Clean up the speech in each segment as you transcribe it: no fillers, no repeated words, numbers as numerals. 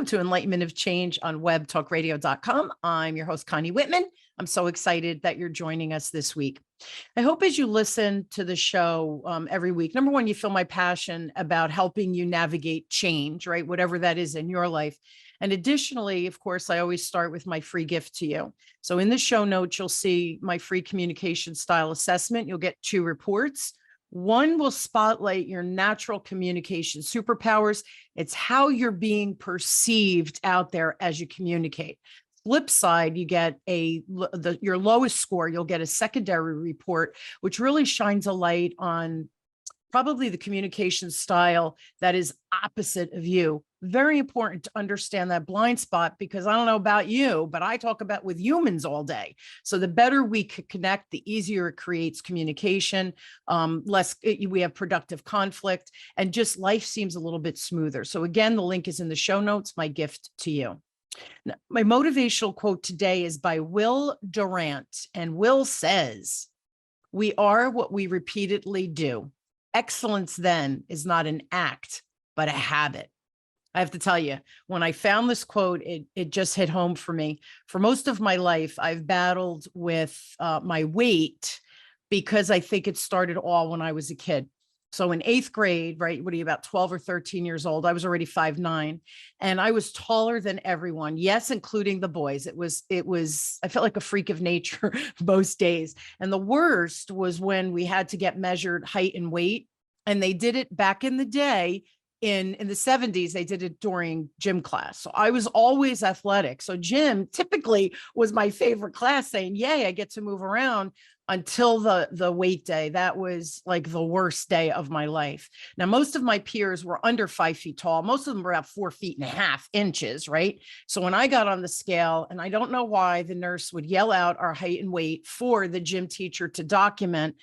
Welcome to Enlightenment of Change on webtalkradio.com. I'm your host, Connie Whitman. I'm so excited that you're joining us this week. I hope as you listen to the show every week, number one, you feel my passion about helping you navigate change, right? Whatever that is in your life. And additionally, of course, I always start with my free gift to you. So in the show notes, you'll see my free communication style assessment. You'll get 2 reports. One will spotlight your natural communication superpowers. It's how you're being perceived out there as you communicate. Flip side, you get your lowest score. You'll get a secondary report, which really shines a light on probably the communication style that is opposite of you. Very important to understand that blind spot, because I don't know about you, but I talk about with humans all day. So the better we could connect, the easier it creates communication, we have productive conflict, and just life seems a little bit smoother. So again, the link is in the show notes, my gift to you. Now, my motivational quote today is by Will Durant, and Will says, "We are what we repeatedly do. Excellence then is not an act, but a habit." I have to tell you, when I found this quote, it just hit home for me. For most of my life, I've battled with my weight because I think it started all when I was a kid. So in 8th grade, right, what are you, about 12 or 13 years old, I was already 5'9", and I was taller than everyone. Yes, including the boys. It was, I felt like a freak of nature most days. And the worst was when we had to get measured height and weight. And they did it back in the day. In the 70s, they did it during gym class. So I was always athletic. So gym typically was my favorite class, saying, yay, I get to move around, until the weight day. That was like the worst day of my life. Now, most of my peers were under 5 feet tall. Most of them were about 4.5 inches, right? So when I got on the scale, and I don't know why the nurse would yell out our height and weight for the gym teacher to document,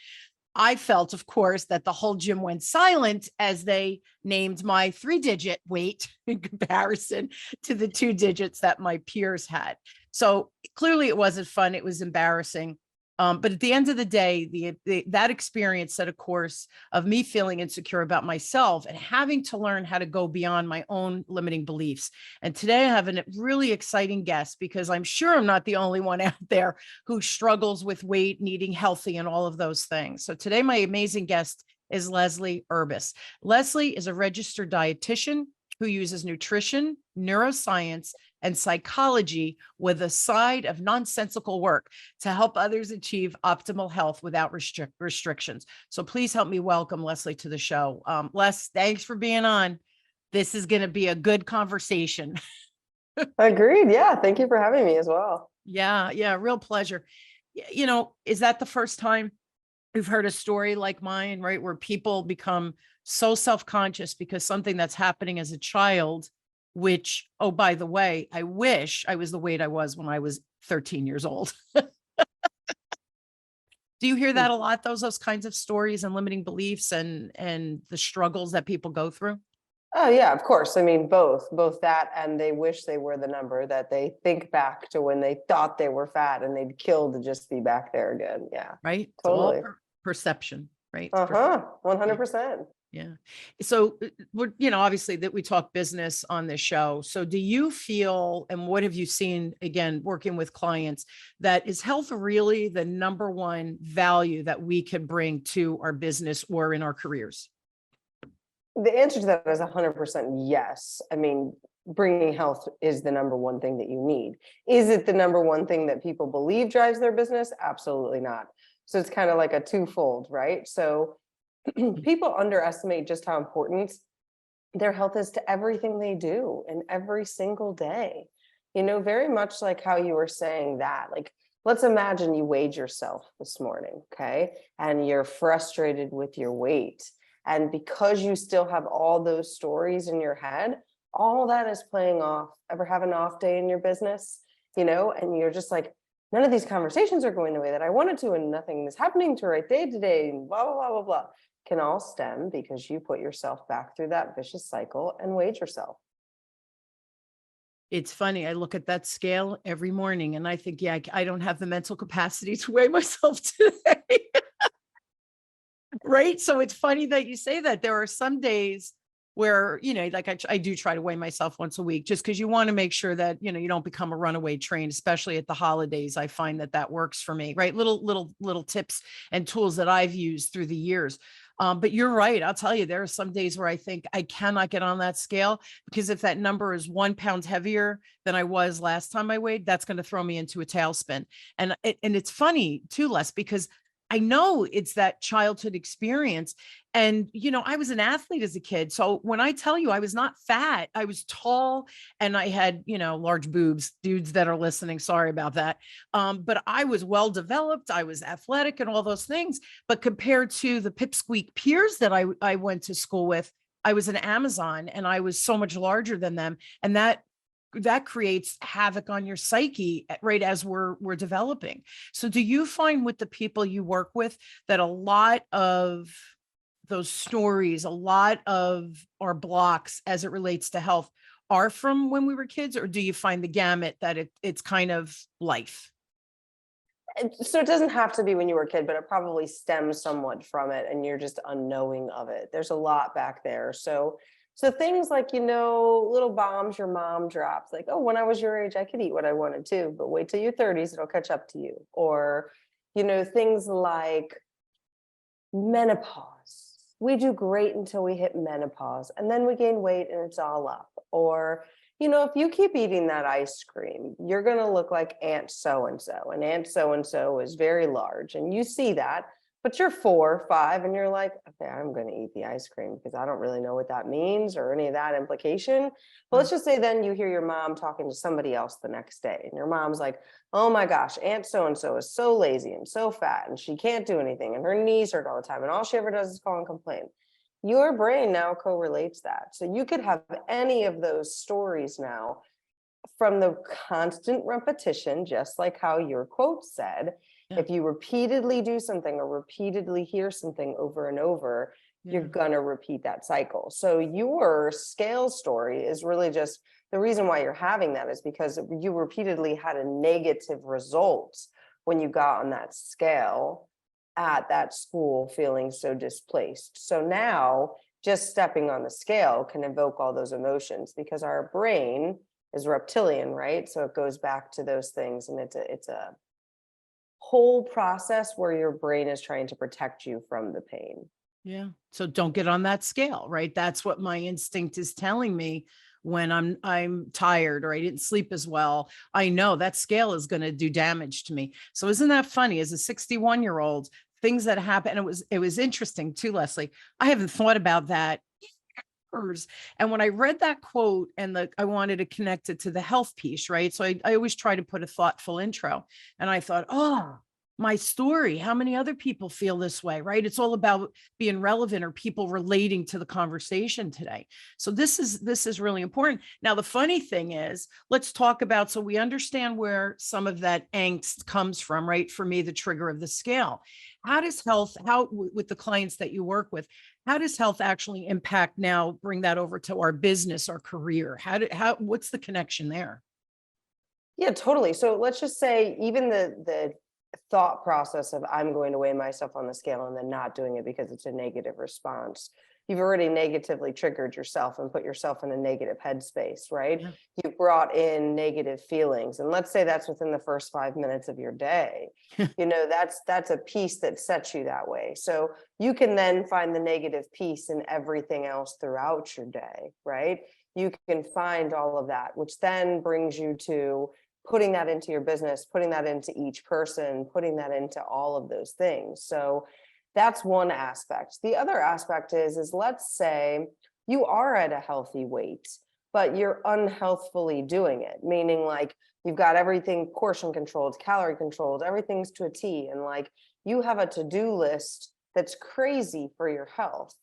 I felt, of course, that the whole gym went silent as they named my 3-digit weight in comparison to the 2 digits that my peers had. So clearly it wasn't fun. It was embarrassing. But at the end of the day, that experience set a course of me feeling insecure about myself and having to learn how to go beyond my own limiting beliefs. And today I have a really exciting guest, because I'm sure I'm not the only one out there who struggles with weight, needing healthy, and all of those things. So today, my amazing guest is Leslie Urbas. Leslie is a registered dietitian who uses nutrition, neuroscience, and psychology with a side of nonsensical work to help others achieve optimal health without restrictions. So please help me welcome Leslie to the show. Les, thanks for being on. This is going to be a good conversation. Agreed. Yeah. Thank you for having me as well. Yeah. Real pleasure. You know, is that the first time you've heard a story like mine, right? Where people become so self-conscious because something that's happening as a child, which, oh, by the way, I wish I was the weight I was when I was 13 years old. Do you hear that a lot, those kinds of stories and limiting beliefs and the struggles that people go through? Oh, yeah, of course. I mean, both that, and they wish they were the number, that they think back to when they thought they were fat and they'd kill to just be back there again. Yeah, right. totally. It's all perception, right? 100%. Yeah. So we're, obviously that we talk business on this show. So do you feel, and what have you seen, again, working with clients, that is health really the number one value that we can bring to our business or in our careers? The answer to that is 100% yes. I mean, bringing health is the number one thing that you need. Is it the number one thing that people believe drives their business? Absolutely not. So it's kind of like a twofold, right? So people underestimate just how important their health is to everything they do and every single day. Very much like how you were saying that, like, let's imagine you weighed yourself this morning, okay? And you're frustrated with your weight. And because you still have all those stories in your head, all that is playing off. Ever have an off day in your business, and you're just like, none of these conversations are going the way that I wanted to, and nothing is happening to right day to day, and blah, blah, blah, blah, blah, can all stem because you put yourself back through that vicious cycle and weighed yourself. It's funny. I look at that scale every morning and I think, yeah, I don't have the mental capacity to weigh myself today. Right. So it's funny that you say that. There are some days where, like I do try to weigh myself once a week just because you want to make sure that, you don't become a runaway train, especially at the holidays. I find that works for me, right? Little tips and tools that I've used through the years. But you're right. I'll tell you, there are some days where I think I cannot get on that scale because if that number is 1 pound heavier than I was last time I weighed, that's going to throw me into a tailspin. And it's funny too, Les, because I know it's that childhood experience. And, I was an athlete as a kid. So when I tell you I was not fat, I was tall and I had, large boobs, dudes that are listening. Sorry about that. But I was well developed. I was athletic and all those things. But compared to the pipsqueak peers that I went to school with, I was an Amazon and I was so much larger than them. And that creates havoc on your psyche right as we're developing. So do you find with the people you work with that a lot of those stories, a lot of our blocks as it relates to health are from when we were kids, or do you find the gamut that it's kind of life? So it doesn't have to be when you were a kid, but it probably stems somewhat from it and you're just unknowing of it. There's a lot back there. So things like, little bombs your mom drops, like, oh, when I was your age, I could eat what I wanted to, but wait till your 30s, it'll catch up to you. Or, things like menopause. We do great until we hit menopause and then we gain weight and it's all up. Or, if you keep eating that ice cream, you're going to look like Aunt so-and-so. And Aunt so-and-so is very large. And you see that, but you're 4 or 5 and you're like, okay, I'm going to eat the ice cream because I don't really know what that means or any of that implication. But let's just say then you hear your mom talking to somebody else the next day and your mom's like, oh my gosh, Aunt so-and-so is so lazy and so fat and she can't do anything and her knees hurt all the time and all she ever does is call and complain. Your brain now correlates that. So you could have any of those stories now from the constant repetition, just like how your quote said. Yeah. If you repeatedly do something or repeatedly hear something over and over, you're gonna repeat that cycle. So your scale story is really just the reason why you're having that is because you repeatedly had a negative result when you got on that scale at that school feeling so displaced. So now just stepping on the scale can evoke all those emotions because our brain is reptilian, right? So it goes back to those things and it's a whole process where your brain is trying to protect you from the pain. Yeah. So don't get on that scale, right? That's what my instinct is telling me when I'm tired or I didn't sleep as well. I know that scale is going to do damage to me. So isn't that funny? As a 61-year-old, things that happen, and it was interesting too, Leslie. I haven't thought about that. And when I read that quote and I wanted to connect it to the health piece, right? So I always try to put a thoughtful intro. And I thought, oh, my story, how many other people feel this way, right? It's all about being relevant or people relating to the conversation today. So this is really important. Now, the funny thing is, let's talk about, so we understand where some of that angst comes from, right? For me, the trigger of the scale. How does health, with the clients that you work with, how does health actually impact now, bring that over to our business, our career? What's the connection there? Yeah, totally. So let's just say even the thought process of I'm going to weigh myself on the scale and then not doing it because it's a negative response. You've already negatively triggered yourself and put yourself in a negative headspace, right? Yeah. You've brought in negative feelings. And let's say that's within the first 5 minutes of your day. That's a piece that sets you that way. So you can then find the negative piece in everything else throughout your day, right? You can find all of that, which then brings you to putting that into your business, putting that into each person, putting that into all of those things. So that's one aspect. The other aspect is let's say you are at a healthy weight, but you're unhealthfully doing it, meaning like you've got everything portion controlled, calorie controlled, everything's to a T. And like you have a to-do list that's crazy for your health.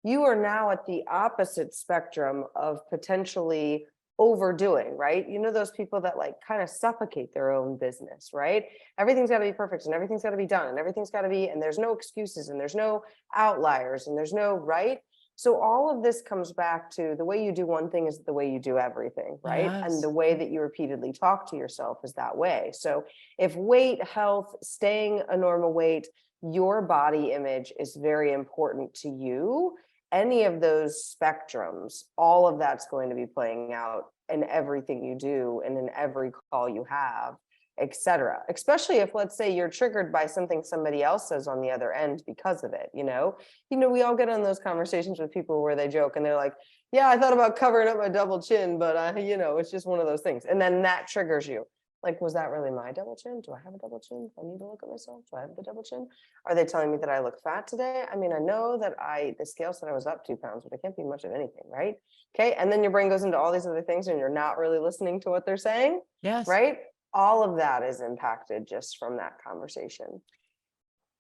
You are now at the opposite spectrum of potentially overdoing, right? Those people that like kind of suffocate their own business, right? Everything's got to be perfect and everything's got to be done and everything's got to be, and there's no excuses and there's no outliers and there's no, right? So all of this comes back to the way you do one thing is the way you do everything, right? Yes. And the way that you repeatedly talk to yourself is that way. So if weight, health, staying a normal weight, your body image is very important to you. any of those spectrums, all of that's going to be playing out in everything you do and in every call you have, etc. Especially if, let's say, you're triggered by something somebody else says on the other end because of it. We all get on those conversations with people where they joke and they're like, yeah, I thought about covering up my double chin, but it's just one of those things. And then that triggers you. Like, was that really my double chin? Do I have a double chin? Do I need to look at myself? Do I have the double chin? Are they telling me that I look fat today? I mean, I know that the scale said I was up 2 pounds, but it can't be much of anything, right? Okay. And then your brain goes into all these other things and you're not really listening to what they're saying. Yes. Right. All of that is impacted just from that conversation.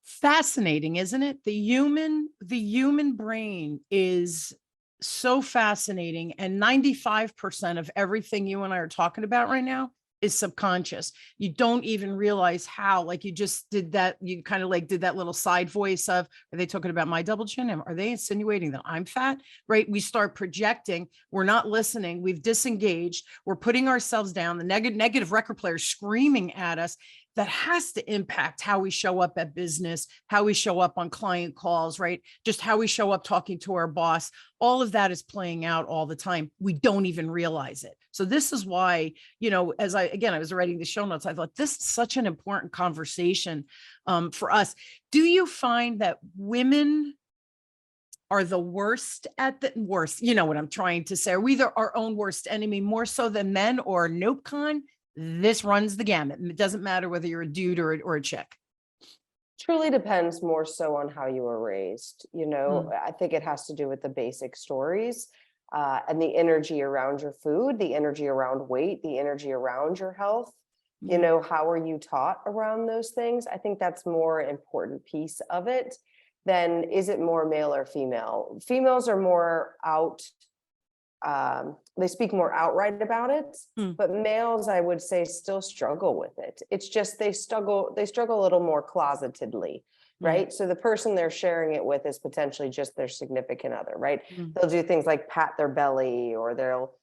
Fascinating, isn't it? The human brain is so fascinating. And 95% of everything you and I are talking about right now is subconscious. You don't even realize how, like you just did that. You kind of like did that little side voice of, are they talking about my double chin? Are they insinuating that I'm fat? Right. We start projecting. We're not listening. We've disengaged. We're putting ourselves down. The negative record player screaming at us. That has to impact how we show up at business, how we show up on client calls, right? Just how we show up talking to our boss. All of that is playing out all the time. We don't even realize it. So this is why, as I was writing the show notes, I thought this is such an important conversation for us. Do you find that women are the worst at the worst? You know what I'm trying to say? Are we our own worst enemy more so than men, or nope, Con? This runs the gamut. It doesn't matter whether you're a dude or a chick. Truly depends more so on how you were raised. I think it has to do with the basic stories and the energy around your food, the energy around weight, the energy around your health. How are you taught around those things? I think that's more important piece of it than is it more male or female. Females are more out. They speak more outright about it, but males, I would say, still struggle with it. It's just they struggle a little more closetedly, right? So the person they're sharing it with is potentially just their significant other, right? They'll do things like pat their belly, or they'll,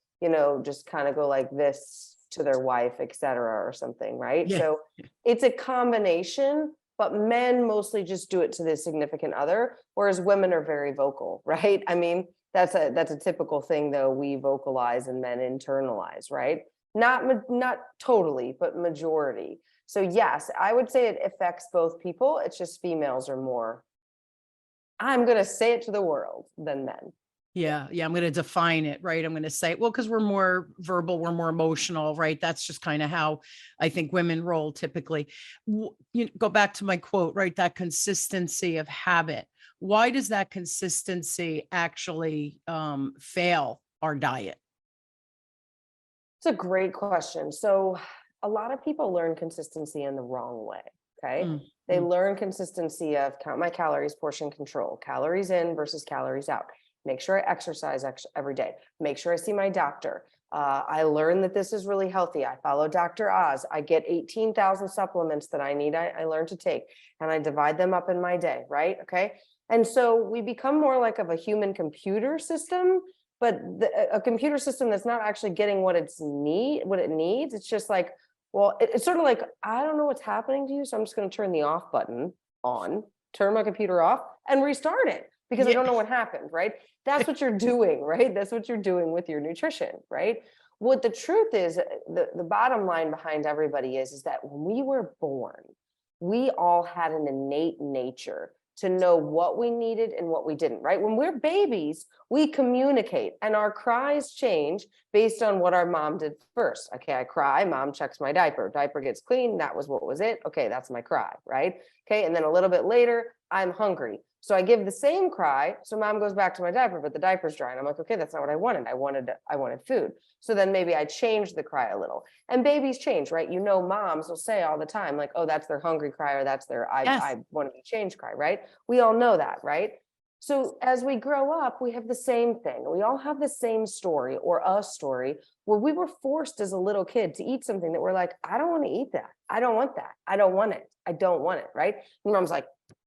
just kind of go like this to their wife, etc., or something, right? Yeah. So it's a combination, but men mostly just do it to their significant other, whereas women are very vocal, right? I mean, that's a typical thing, though. We vocalize and men internalize, right? Not totally, but majority. So yes, I would say it affects both people. It's just females are more, I'm going to say it to the world, than men. Yeah. I'm going to define it, right? I'm going to say, well, because we're more verbal, we're more emotional, right? That's just kind of how I think women roll typically. Go back to my quote, right? That consistency of habit. Why does that consistency actually fail our diet? It's a great question. So a lot of people learn consistency in the wrong way. Okay. They learn consistency of count my calories, portion control, calories in versus calories out. Make sure I exercise every day. Make sure I see my doctor. I learned that this is really healthy. I follow Dr. Oz. I get 18,000 supplements that I need. I learn to take, and I divide them up in my day. Right. Okay. And so we become more like of a human computer system, but a computer system that's not actually getting what it needs. It's just like, well, it's sort of like, I don't know what's happening to you, so I'm just going to turn the off button on, turn my computer off, and restart it because I don't know what happened, right? That's what you're doing, right? That's what you're doing with your nutrition, right? What the truth is, the bottom line behind everybody is that when we were born, we all had an innate nature to know what we needed and what we didn't, right? When we're babies, we communicate and our cries change based on what our mom did first. Okay, I cry, mom checks my diaper gets clean. That was what was it. Okay, that's my cry, right? Okay, and then a little bit later, I'm hungry. So I give the same cry. So mom goes back to my diaper, but the diaper's dry. And I'm like, okay, that's not what I wanted. I wanted food. So then maybe I change the cry a little. And babies change, right? Moms will say all the time, like, oh, that's their hungry cry, or that's their I want to be changed cry, right? We all know that, right? So as we grow up, we have the same thing. We all have the same story, or a story where we were forced as a little kid to eat something that we're like, I don't want to eat that. I don't want that. I don't want it. I don't want it, right? And mom's like,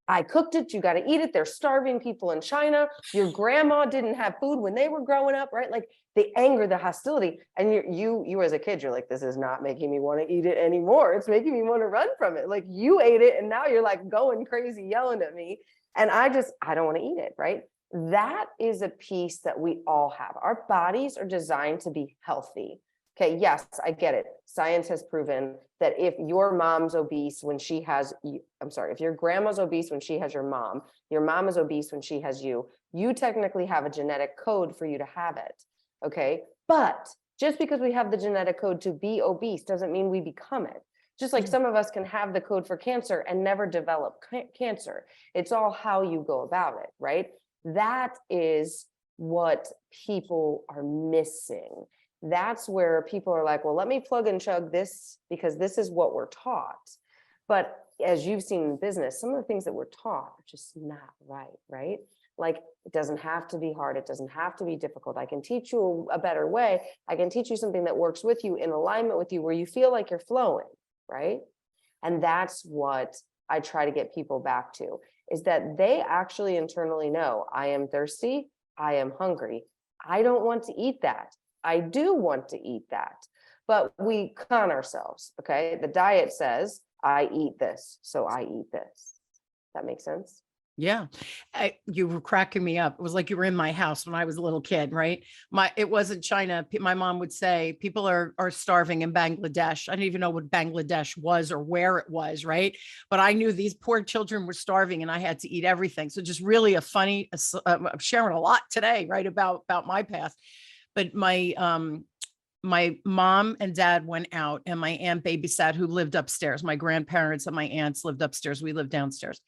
I cooked it. You got to eat it. They're starving people in China. Your grandma didn't have food when they were growing up, right? Like the anger, the hostility. And you as a kid, you're like, this is not making me want to eat it anymore. It's making me want to run from it. Like you ate it and now you're like going crazy, yelling at me. And I don't want to eat it, right? That is a piece that we all have. Our bodies are designed to be healthy. Okay, yes, I get it. Science has proven that if your mom's obese when she has, I'm sorry, if your grandma's obese when she has your mom is obese when she has you technically have a genetic code for you to have it. Okay, but just because we have the genetic code to be obese doesn't mean we become it. Just like some of us can have the code for cancer and never develop cancer. It's all how you go about it, right? That is what people are missing. That's where people are like, well, let me plug and chug this because this is what we're taught. But as you've seen in business, some of the things that we're taught are just not right, right? Like, it doesn't have to be hard. It doesn't have to be difficult. I can teach you a better way. I can teach you something that works with you, in alignment with you, where you feel like you're flowing, right? And that's what I try to get people back to, is that they actually internally know, I am thirsty, I am hungry. I don't want to eat that. I do want to eat that. But we con ourselves, okay? The diet says, I eat this, so I eat this. That makes sense? Yeah. You were cracking me up. It was like you were in my house when I was a little kid, right? It wasn't China. My mom would say people are starving in Bangladesh. I didn't even know what Bangladesh was or where it was, right? But I knew these poor children were starving and I had to eat everything. So just really I'm sharing a lot today, right? About my past. But my mom and dad went out and my aunt babysat, who lived upstairs. My grandparents and my aunts lived upstairs. We lived downstairs,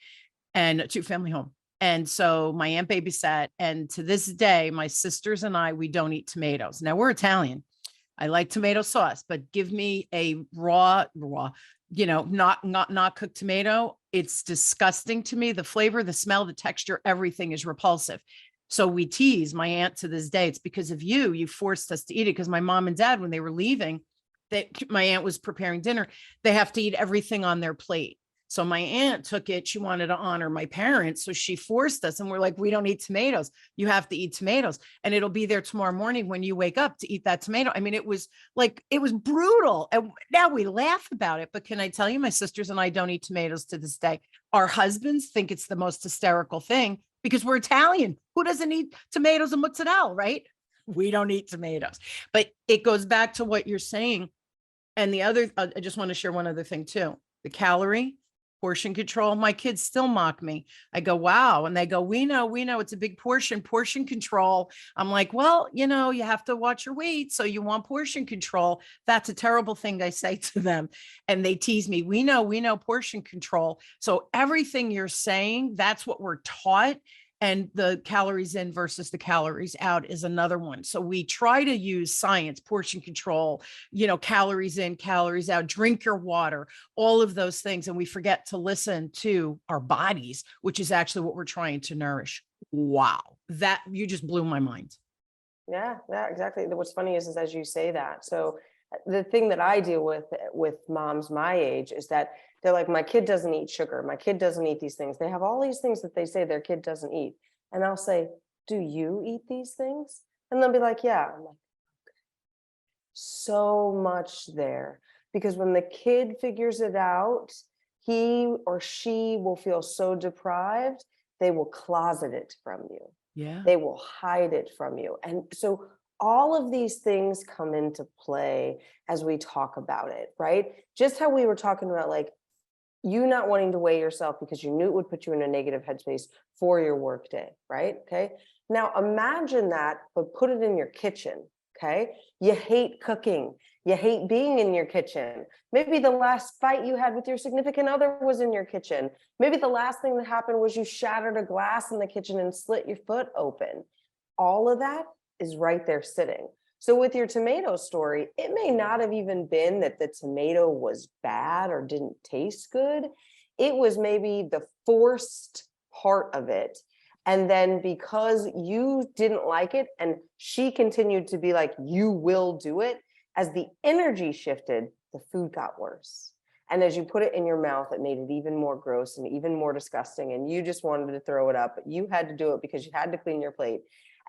and a two-family home. And so my aunt babysat, and to this day, my sisters and we don't eat tomatoes. Now we're Italian. I like tomato sauce, but give me a raw, not cooked tomato. It's disgusting to me. The flavor, the smell, the texture, everything is repulsive. So we tease my aunt to this day. It's because of you forced us to eat it. Because my mom and dad, when they were leaving, my aunt was preparing dinner. They have to eat everything on their plate. So my aunt took it. She wanted to honor my parents. So she forced us, and we're like, we don't eat tomatoes. You have to eat tomatoes. And it'll be there tomorrow morning when you wake up to eat that tomato. I mean, it was brutal. And now we laugh about it. But can I tell you, my sisters and I don't eat tomatoes to this day. Our husbands think it's the most hysterical thing because we're Italian. Who doesn't eat tomatoes and mozzarella, right? We don't eat tomatoes. But it goes back to what you're saying. And the other, I just want to share one other thing too. The calorie, portion control. My kids still mock me. I go, wow. And they go, we know it's a big portion control. I'm like, well, you have to watch your weight. So you want portion control. That's a terrible thing I say to them. And they tease me. We know portion control. So everything you're saying, that's what we're taught. And the calories in versus the calories out is another one. So we try to use science, portion control, calories in, calories out, drink your water, all of those things. And we forget to listen to our bodies, which is actually what we're trying to nourish. Wow. That you just blew my mind. Yeah, exactly. What's funny is as you say that. So the thing that I deal with moms my age is that they're like, my kid doesn't eat sugar. My kid doesn't eat these things. They have all these things that they say their kid doesn't eat. And I'll say, do you eat these things? And they'll be like, yeah. I'm like, okay. So much there. Because when the kid figures it out, he or she will feel so deprived, they will closet it from you. Yeah. They will hide it from you. And so all of these things come into play as we talk about it, right? Just how we were talking about, like, you not wanting to weigh yourself because you knew it would put you in a negative headspace for your workday, right? Okay. Now imagine that, but put it in your kitchen. Okay. You hate cooking. You hate being in your kitchen. Maybe the last fight you had with your significant other was in your kitchen. Maybe the last thing that happened was you shattered a glass in the kitchen and slit your foot open. All of that is right there sitting. So with your tomato story, it may not have even been that the tomato was bad or didn't taste good. It was maybe the forced part of it. And then because you didn't like it and she continued to be like, you will do it, as the energy shifted, the food got worse. And as you put it in your mouth, it made it even more gross and even more disgusting. And you just wanted to throw it up, but you had to do it because you had to clean your plate.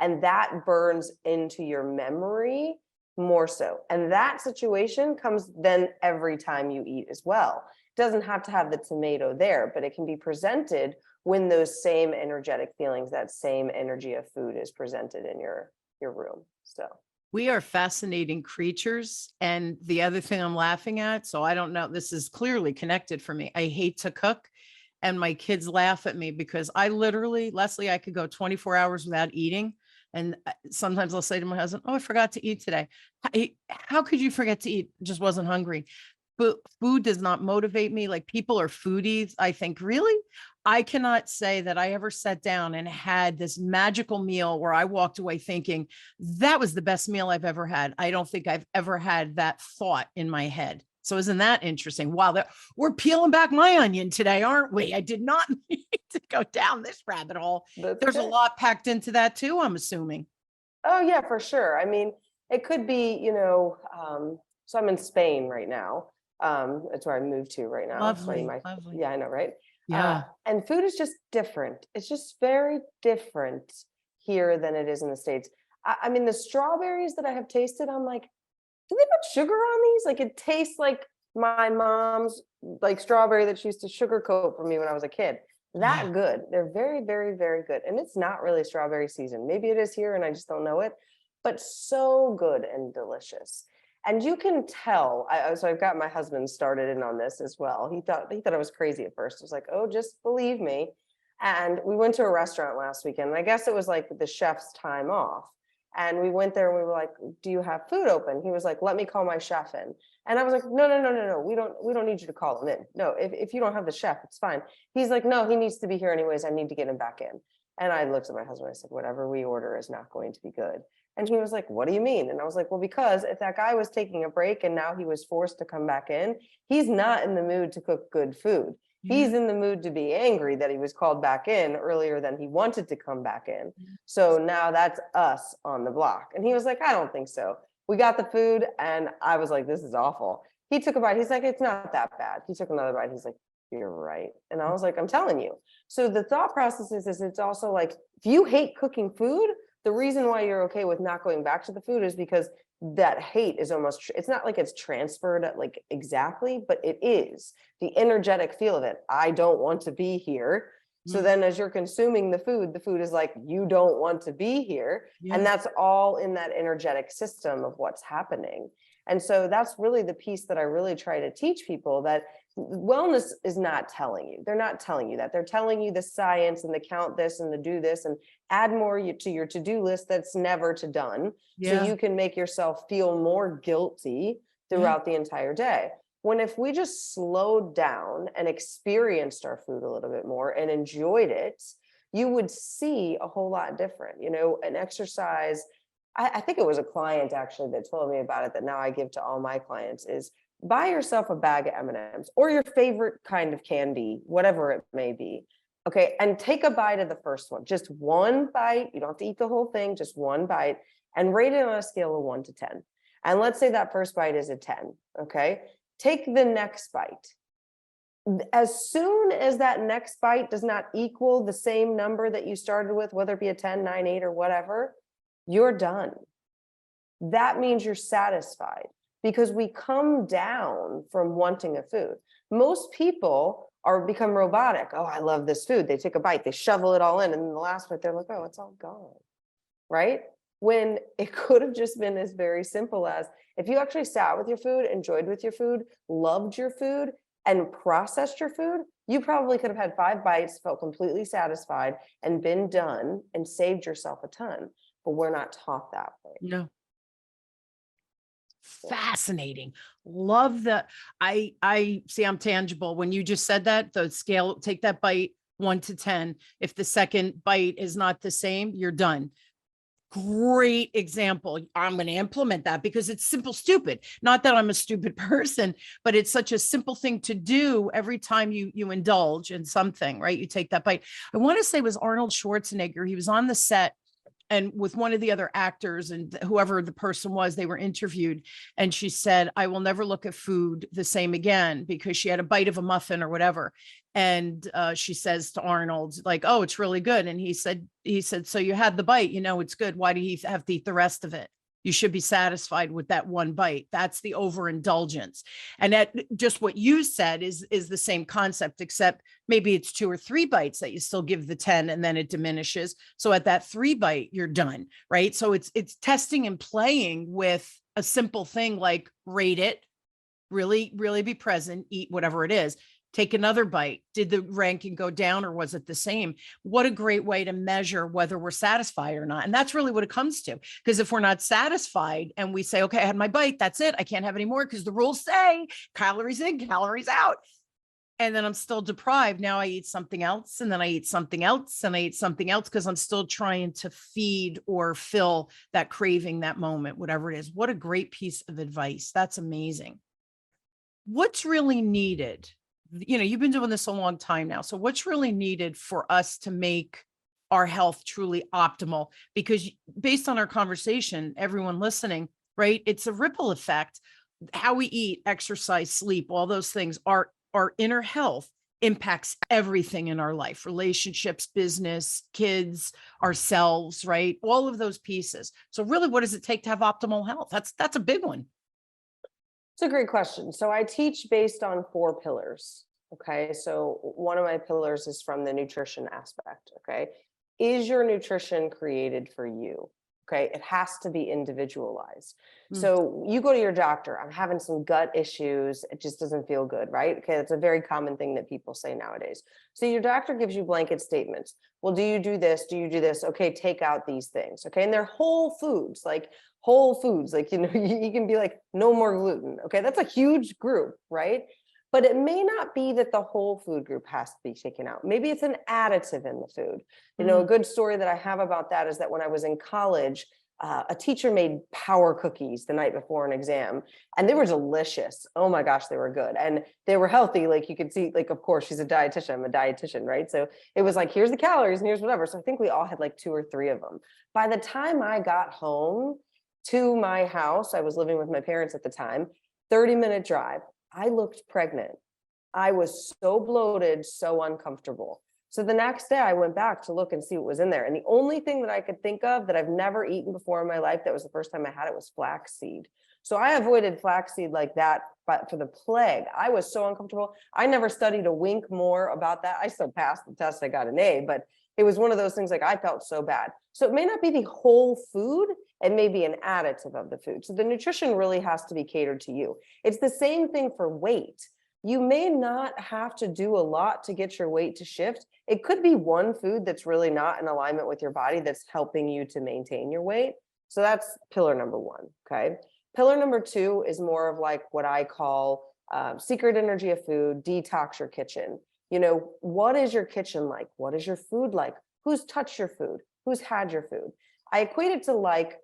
And that burns into your memory more so. And that situation comes then every time you eat as well. doesn't have to have the tomato there, but it can be presented when those same energetic feelings, that same energy of food is presented in your room. So we are fascinating creatures. And the other thing I'm laughing at, so I don't know, this is clearly connected for me. I hate to cook. And my kids laugh at me because I literally, Leslie, I could go 24 hours without eating. And sometimes I'll say to my husband, oh, I forgot to eat today. How could you forget to eat? Just wasn't hungry. But food does not motivate me. Like, people are foodies. I think, really? I cannot say that I ever sat down and had this magical meal where I walked away thinking that was the best meal I've ever had. I don't think I've ever had that thought in my head. So isn't that interesting? Wow, we're peeling back my onion today, aren't we? I did not need to go down this rabbit hole. There's a lot packed into that too, I'm assuming. Oh yeah, for sure. I mean, it could be, so I'm in Spain right now. That's where I moved to right now. Lovely, lovely. Yeah, I know, right? Yeah. And food is just different. It's just very different here than it is in the States. I mean, the strawberries that I have tasted, I'm like, do they put sugar on these? Like, it tastes like my mom's like strawberry that she used to sugarcoat for me when I was a kid. That good. They're very, very, very good. And it's not really strawberry season. Maybe it is here and I just don't know it, but so good and delicious. And you can tell, so I've got my husband started in on this as well. He thought I was crazy at first. I was like, oh, just believe me. And we went to a restaurant last weekend. And I guess it was like the chef's time off. And we went there and we were like, do you have food open? He was like, let me call my chef in. And I was like, no. We don't need you to call him in. No, if you don't have the chef, it's fine. He's like, no, he needs to be here anyways. I need to get him back in. And I looked at my husband. I said, whatever we order is not going to be good. And he was like, what do you mean? And I was like, well, because if that guy was taking a break and now he was forced to come back in, he's not in the mood to cook good food. He's in the mood to be angry that he was called back in earlier than he wanted to come back in. So now that's us on the block. And he was like, I don't think so. We got the food and I was like, this is awful. He took a bite. He's like, it's not that bad. He took another bite. He's like, you're right. And I was like, I'm telling you. So the thought process is it's also like, if you hate cooking food, the reason why you're okay with not going back to the food is because that hate is almost, it's not like it's transferred like exactly, but it is the energetic feel of it. I don't want to be here. So then as you're consuming the food is like, you don't want to be here. And that's all in that energetic system of what's happening. And so that's really the piece that I really try to teach people, that wellness is not telling you. They're not telling you that. They're telling you the science and the count this and the do this and add more to your to-do list that's never to done. So you can make yourself feel more guilty throughout the entire day. When if we just slowed down and experienced our food a little bit more and enjoyed it, you would see a whole lot different. An exercise, I think it was a client actually that told me about it, that now I give to all my clients, is buy yourself a bag of M&Ms or your favorite kind of candy, whatever it may be. Okay. And take a bite of the first one, just one bite. You don't have to eat the whole thing, just one bite, and rate it on a scale of 1 to 10. And let's say that first bite is a 10. Okay. Take the next bite. As soon as that next bite does not equal the same number that you started with, whether it be a 10, 9, 8, or whatever, you're done. That means you're satisfied, because we come down from wanting a food. Most people become robotic. Oh, I love this food. They take a bite, they shovel it all in, and then the last bite, they're like, oh, it's all gone, right? When it could have just been as very simple as, if you actually sat with your food, enjoyed with your food, loved your food, and processed your food, you probably could have had 5 bites, felt completely satisfied, and been done and saved yourself a ton. But we're not taught that way. No. Fascinating. Love that. I see, I'm tangible. When you just said that, the scale, take that bite 1 to 10. If the second bite is not the same, you're done. Great example. I'm going to implement that because it's simple, stupid. Not that I'm a stupid person, but it's such a simple thing to do every time you indulge in something, right? You take that bite. I want to say it was Arnold Schwarzenegger. He was on the set and with one of the other actors, and whoever the person was, they were interviewed. And she said, I will never look at food the same again, because she had a bite of a muffin or whatever. And she says to Arnold, like, oh, it's really good. And he said, so you had the bite, it's good. Why do you have to eat the rest of it? You should be satisfied with that one bite. That's the overindulgence. And that just what you said is the same concept, except maybe it's 2 or 3 bites that you still give the 10 and then it diminishes. So at that 3 bite, you're done, right? So it's testing and playing with a simple thing like rate it, really, really be present, eat whatever it is. Take another bite. Did the ranking go down or was it the same? What a great way to measure whether we're satisfied or not. And that's really what it comes to. Because if we're not satisfied and we say, okay, I had my bite, that's it. I can't have any more because the rules say calories in, calories out. And then I'm still deprived. Now I eat something else and then I eat something else and I eat something else because I'm still trying to feed or fill that craving, that moment, whatever it is. What a great piece of advice. That's amazing. What's really needed? You've been doing this a long time now. So what's really needed for us to make our health truly optimal? Because based on our conversation, everyone listening, right? It's a ripple effect. How we eat, exercise, sleep, all those things, our inner health impacts everything in our life, relationships, business, kids, ourselves, right? All of those pieces. So really, what does it take to have optimal health? That's a big one. It's a great question. So I teach based on 4 pillars. Okay. So one of my pillars is from the nutrition aspect. Okay. Is your nutrition created for you? Okay. It has to be individualized. So you go to your doctor, I'm having some gut issues. It just doesn't feel good. Right. Okay. That's a very common thing that people say nowadays. So your doctor gives you blanket statements. Well, do you do this? Do you do this? Okay. Take out these things. Okay. And they're whole foods, like you can be like, no more gluten. Okay. That's a huge group, right? But it may not be that the whole food group has to be taken out. Maybe it's an additive in the food. A good story that I have about that is that when I was in college, a teacher made power cookies the night before an exam, and they were delicious. Oh my gosh, they were good. And they were healthy. Like you could see, like, of course, she's a dietitian. I'm a dietitian, right? So it was like, here's the calories and here's whatever. So I think we all had like 2 or 3 of them. By the time I got home to my house, I was living with my parents at the time, 30-minute drive. I looked pregnant. I was so bloated, so uncomfortable. So the next day I went back to look and see what was in there. And the only thing that I could think of that I've never eaten before in my life, that was the first time I had it, was flaxseed. So I avoided flaxseed like that, but for the plague, I was so uncomfortable. I never studied a wink more about that. I still passed the test. I got an A, but it was one of those things, like I felt so bad. So it may not be the whole food, it may be an additive of the food. So the nutrition really has to be catered to you. It's the same thing for weight. You may not have to do a lot to get your weight to shift. It could be one food that's really not in alignment with your body that's helping you to maintain your weight. So that's pillar number 1. Okay. Pillar number 2 is more of like what I call secret energy of food, detox your kitchen. What is your kitchen like? What is your food like? Who's touched your food? Who's had your food? I equate it to, like,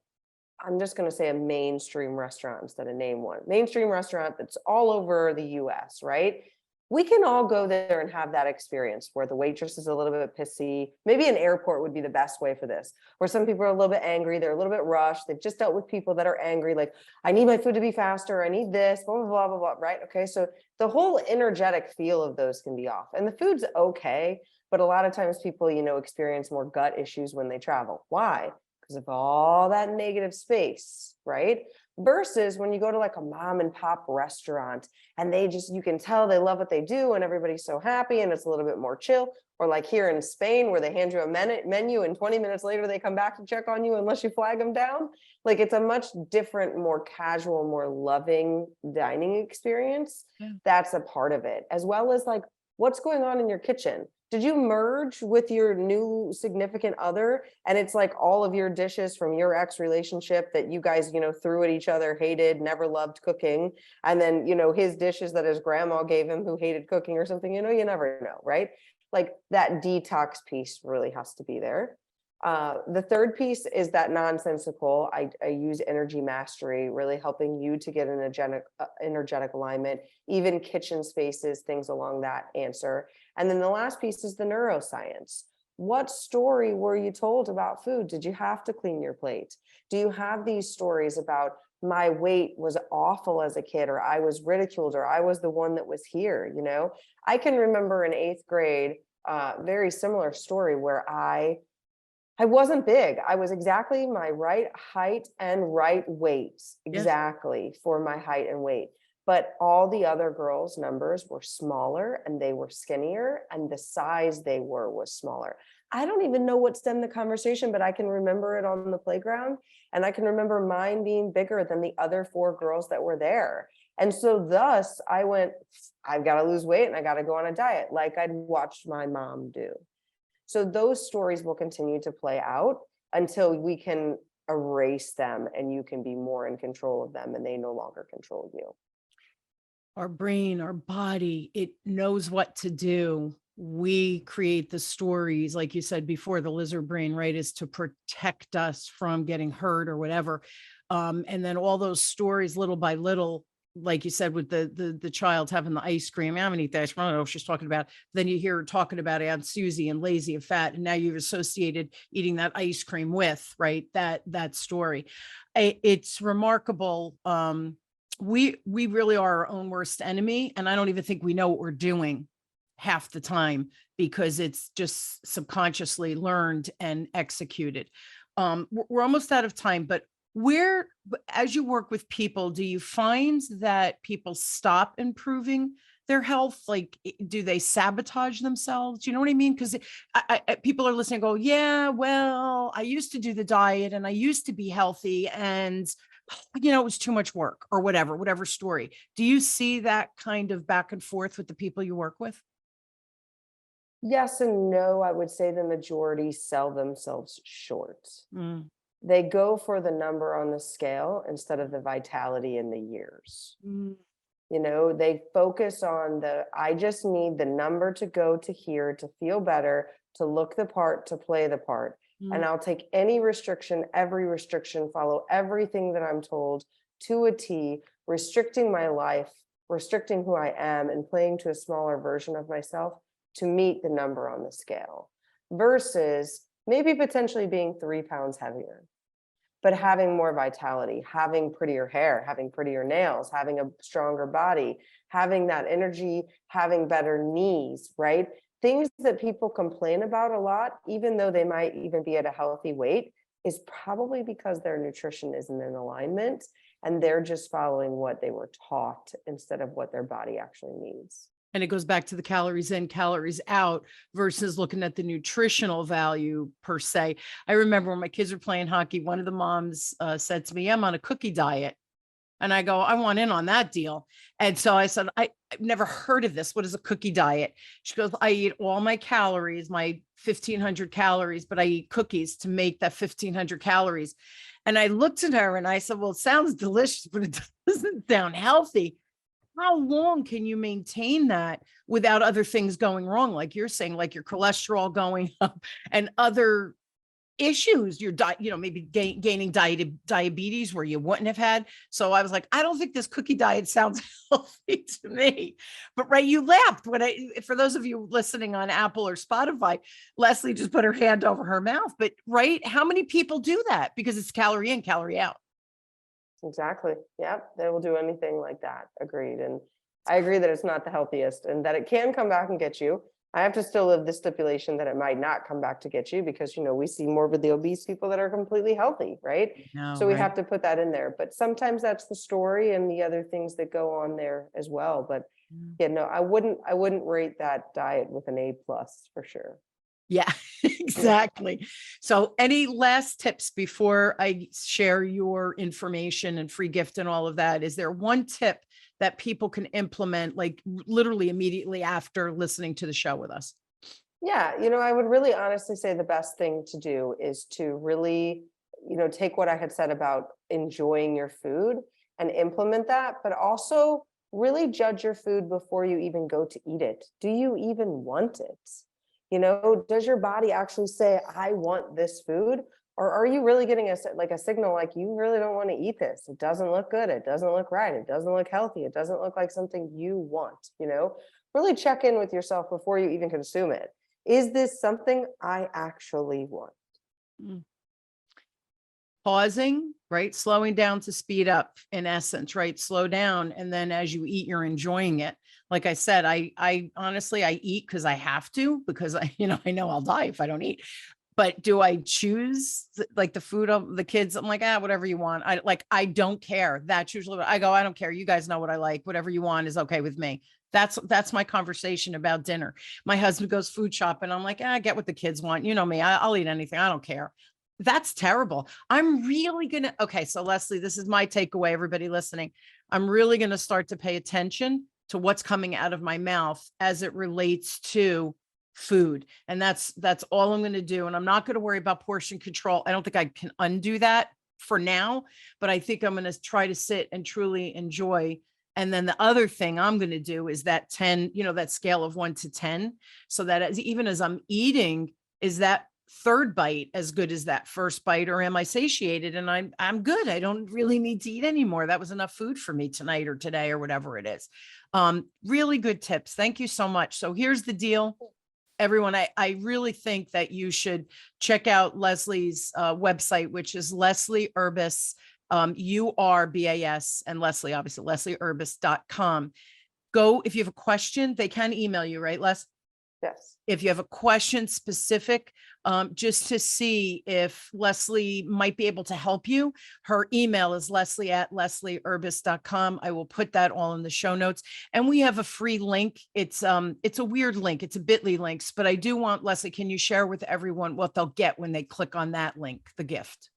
I'm just going to say a mainstream restaurant instead of name one. Mainstream restaurant that's all over the US, right? We can all go there and have that experience where the waitress is a little bit pissy. Maybe an airport would be the best way for this, where some people are a little bit angry. They're a little bit rushed. They've just dealt with people that are angry. Like, I need my food to be faster. I need this, blah, blah, blah, blah, blah, right? Okay. So the whole energetic feel of those can be off, and the food's okay. But a lot of times people, experience more gut issues when they travel. Why? Because of all that negative space, right? Versus when you go to like a mom and pop restaurant and you can tell they love what they do and everybody's so happy and it's a little bit more chill. Or like here in Spain, where they hand you a menu and 20 minutes later they come back to check on you unless you flag them down. Like, it's a much different, more casual, more loving dining experience. Yeah. That's a part of it, as well as like what's going on in your kitchen. Did you merge with your new significant other and it's like all of your dishes from your ex relationship that you guys, threw at each other, hated, never loved cooking, and then, his dishes that his grandma gave him who hated cooking or something, you never know, right? Like, that detox piece really has to be there. The third piece is that nonsensical. I use energy mastery, really helping you to get an energetic alignment, even kitchen spaces, things along that answer. And then the last piece is the neuroscience. What story were you told about food? Did you have to clean your plate? Do you have these stories about, my weight was awful as a kid, or I was ridiculed, or I was the one that was here? I can remember in 8th grade, very similar story where I I wasn't big. I was exactly my right height and right weight, Yes. exactly for my height and weight. But all the other girls' numbers were smaller and they were skinnier, and the size they were was smaller. I don't even know what stemmed the conversation, but I can remember it on the playground. And I can remember mine being bigger than the other 4 girls that were there. And so thus I went, I've got to lose weight and I got to go on a diet like I'd watched my mom do. So those stories will continue to play out until we can erase them and you can be more in control of them and they no longer control you. Our brain, our body, it knows what to do. We create the stories, like you said before, the lizard brain, right, is to protect us from getting hurt or whatever. And then all those stories, little by little, like you said, with the child having the ice cream, I'm gonna eat that ice cream. I don't know if she's talking about. Then you hear her talking about Aunt Susie and lazy and fat, and now you've associated eating that ice cream with, right, that story. It's remarkable. We really are our own worst enemy, and I don't even think we know what we're doing half the time because it's just subconsciously learned and executed. We're almost out of time, but as you work with people, do you find that people stop improving their health? Like, do they sabotage themselves? Do you know what I mean? Because people are listening and go, yeah, well, I used to do the diet and I used to be healthy and it was too much work or whatever story. Do you see that kind of back and forth with the people you work with? Yes and no. I would say the majority sell themselves short. Mm. They go for the number on the scale instead of the vitality in the years. Mm. They focus on I just need the number to go to here to feel better, to look the part, to play the part. And I'll take any restriction, every restriction, follow everything that I'm told to a T, restricting my life, restricting who I am, and playing to a smaller version of myself to meet the number on the scale, versus maybe potentially being 3 pounds heavier, but having more vitality, having prettier hair, having prettier nails, having a stronger body, having that energy, having better knees, right? Things that people complain about a lot, even though they might even be at a healthy weight, is probably because their nutrition isn't in alignment and they're just following what they were taught instead of what their body actually needs. And it goes back to the calories in, calories out versus looking at the nutritional value per se. I remember when my kids were playing hockey, one of the moms said to me, I'm on a cookie diet. And I go, I want in on that deal. And so I said, I've never heard of this. What is a cookie diet? She goes, I eat all my calories, my 1,500 calories, but I eat cookies to make that 1,500 calories. And I looked at her and I said, well, it sounds delicious, but it doesn't sound healthy. How long can you maintain that without other things going wrong? Like you're saying, like your cholesterol going up and other issues, your diet, maybe gaining diabetes where you wouldn't have had. So I was like, I don't think this cookie diet sounds healthy to me. But right, you laughed for those of you listening on Apple or Spotify, Leslie just put her hand over her mouth. But right, how many people do that? Because it's calorie in, calorie out. Exactly. Yeah, they will do anything like that. Agreed. And I agree that it's not the healthiest and that it can come back and get you. I have to still live the stipulation that it might not come back to get you because, we see morbidly obese people that are completely healthy, right? So we have to put that in there. But sometimes that's the story and the other things that go on there as well. But I wouldn't rate that diet with an A+ for sure. Yeah, exactly. So any last tips before I share your information and free gift and all of that? Is there one tip that people can implement, like literally immediately after listening to the show with us? Yeah, I would really honestly say the best thing to do is to really, take what I had said about enjoying your food and implement that, but also really judge your food before you even go to eat it. Do you even want it? Does your body actually say, I want this food? Or are you really getting a signal like you really don't want to eat this? It doesn't look good. It doesn't look right. It doesn't look healthy. It doesn't look like something you want, Really check in with yourself before you even consume it. Is this something I actually want? Pausing, right? Slowing down to speed up in essence, right? Slow down. And then as you eat, you're enjoying it. Like I said, I honestly, I eat because I have to, because I know I'll die if I don't eat. But do I choose like the food of the kids? I'm like, whatever you want. I don't care. That's usually what I go. I don't care. You guys know what I like. Whatever you want is okay with me. That's my conversation about dinner. My husband goes food shopping. I'm like, I get what the kids want. You know me. I'll eat anything. I don't care. That's terrible. I'm really gonna. Okay, so Leslie, this is my takeaway. Everybody listening, I'm really gonna start to pay attention to what's coming out of my mouth as it relates to food. And that's all I'm going to do. And I'm not going to worry about portion control. I don't think I can undo that for now, but I think I'm going to try to sit and truly enjoy. And then the other thing I'm going to do is that 10, that scale of 1 to 10, so that even as I'm eating, is that third bite as good as that first bite, or am I satiated and I'm good? I don't really need to eat anymore. That was enough food for me tonight or today or whatever it is. Really good tips. Thank you so much. So here's the deal. Everyone, I really think that you should check out Leslie's website, which is Leslie Urbas, Urbas, and Leslie, obviously, leslieUrbas.com. Go, if you have a question, they can email you, right, Les? Yes. If you have a question specific, just to see if Leslie might be able to help you, her email is leslie@leslieUrbas.com. I will put that all in the show notes. And we have a free link. It's a weird link. It's a bit.ly links, but I do want, Leslie, can you share with everyone what they'll get when they click on that link, the gift?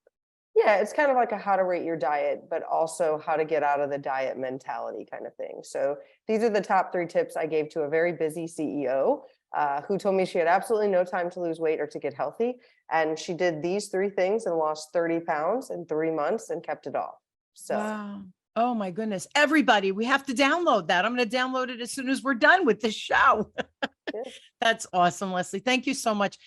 Yeah, it's kind of like a how to rate your diet, but also how to get out of the diet mentality kind of thing. So these are the top 3 tips I gave to a very busy CEO who told me she had absolutely no time to lose weight or to get healthy. And she did these 3 things and lost 30 pounds in 3 months and kept it off. So wow. Oh my goodness. Everybody, we have to download that. I'm going to download it as soon as we're done with the show. yeah. That's awesome, Leslie. Thank you so much.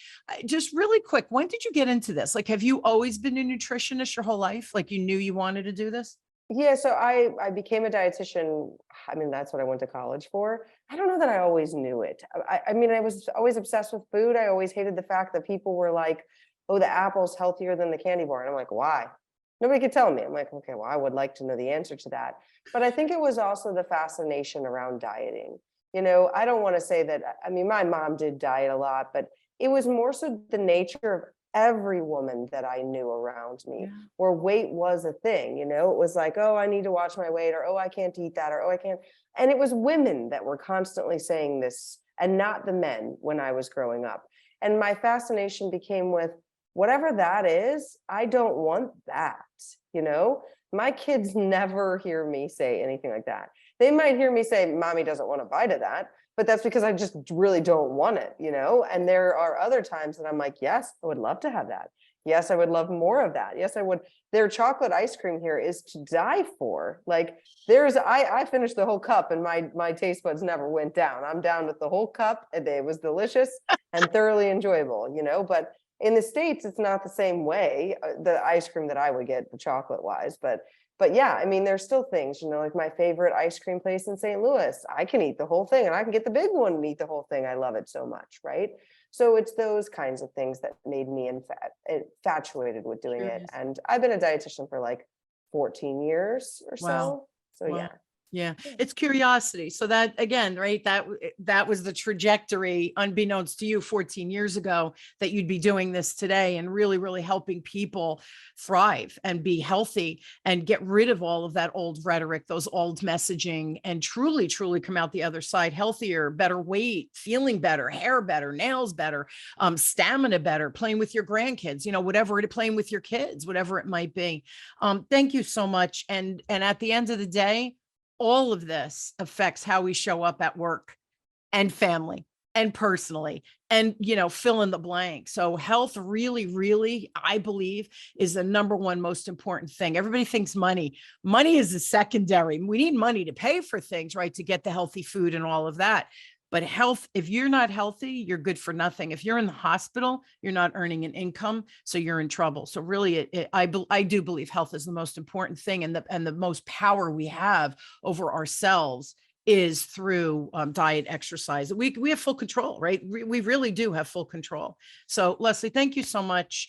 Just really quick, when did you get into this? Like, have you always been a nutritionist your whole life? Like you knew you wanted to do this? Yeah, so I became a dietitian. I mean, that's what I went to college for. I don't know that I always knew it. I mean, I was always obsessed with food. I always hated the fact that people were like, oh, the apple's healthier than the candy bar. And I'm like, why? Nobody could tell me. I'm like, okay, well, I would like to know the answer to that. But I think it was also the fascination around dieting. I don't want to say that, I mean, my mom did diet a lot, but it was more so the nature of every woman that I knew around me where weight was a thing. It was like, oh, I need to watch my weight, or oh, I can't eat that, or oh, I can't. And it was women that were constantly saying this and not the men when I was growing up. And my fascination became with whatever that is, I don't want that. My kids never hear me say anything like that. They might hear me say, mommy doesn't want a bite of that, but that's because I just really don't want it, and there are other times that I'm like, yes, I would love to have that. Yes, I would love more of that. Yes, I would. Their chocolate ice cream here is to die for. Like I finished the whole cup and my taste buds never went down. I'm down with the whole cup. It was delicious and thoroughly enjoyable, but in the States, it's not the same way, the ice cream that I would get, the chocolate wise, but yeah, I mean, there's still things, like my favorite ice cream place in St. Louis, I can eat the whole thing and I can get the big one and eat the whole thing. I love it so much. Right. So it's those kinds of things that made me infatuated with doing it. And I've been a dietitian for like 14 years or so. So yeah. Yeah, it's curiosity. So that again, right, that was the trajectory, unbeknownst to you 14 years ago, that you'd be doing this today and really, really helping people thrive and be healthy and get rid of all of that old rhetoric, those old messaging, and truly, truly come out the other side healthier, better weight, feeling better, hair better, nails better, stamina better, playing with your grandkids, whatever it, playing with your kids, whatever it might be. Thank you so much. And at the end of the day, all of this affects how we show up at work and family and personally and, fill in the blank. So health really, really, I believe, is the number one most important thing. Everybody thinks money is a secondary. We need money to pay for things, right? To get the healthy food and all of that. But health, if you're not healthy, you're good for nothing. If you're in the hospital, you're not earning an income, so you're in trouble. So really, I do believe health is the most important thing, and the most power we have over ourselves is through diet, exercise. We have full control, right? We really do have full control. So Leslie, thank you so much.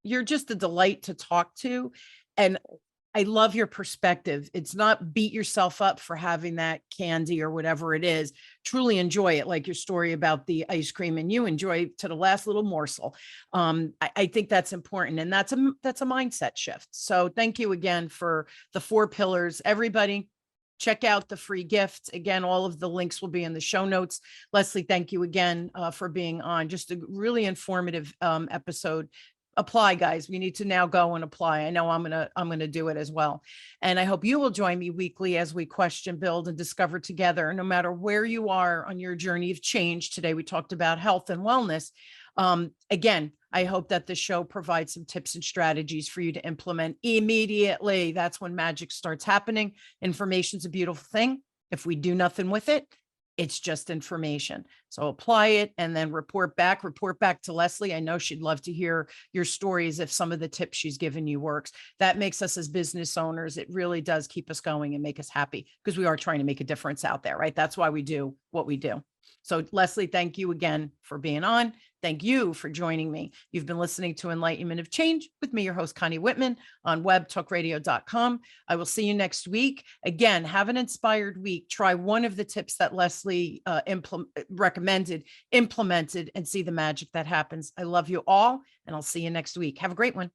You're just a delight to talk to. And I love your perspective. It's not beat yourself up for having that candy or whatever it is. Truly enjoy it, like your story about the ice cream, and you enjoy to the last little morsel. I think that's important, and that's a mindset shift. So thank you again for the 4 pillars. Everybody, check out the free gift. Again, all of the links will be in the show notes. Leslie, thank you again for being on. Just a really informative episode. Apply, guys. We need to now go and apply. I know I'm gonna do it as well. And I hope you will join me weekly as we question, build, and discover together, no matter where you are on your journey of change. Today, we talked about health and wellness. Again, I hope that the show provides some tips and strategies for you to implement immediately. That's when magic starts happening. Information's a beautiful thing. If we do nothing with it, it's just information. So apply it and then report back to Leslie. I know she'd love to hear your stories if some of the tips she's given you works. That makes us, as business owners, it really does keep us going and make us happy, because we are trying to make a difference out there, right? That's why we do what we do. So Leslie, thank you again for being on. Thank you for joining me. You've been listening to Enlightenment of Change with me, your host, Connie Whitman, on webtalkradio.com. I will see you next week. Again, have an inspired week. Try one of the tips that Leslie recommended, implemented, and see the magic that happens. I love you all, and I'll see you next week. Have a great one.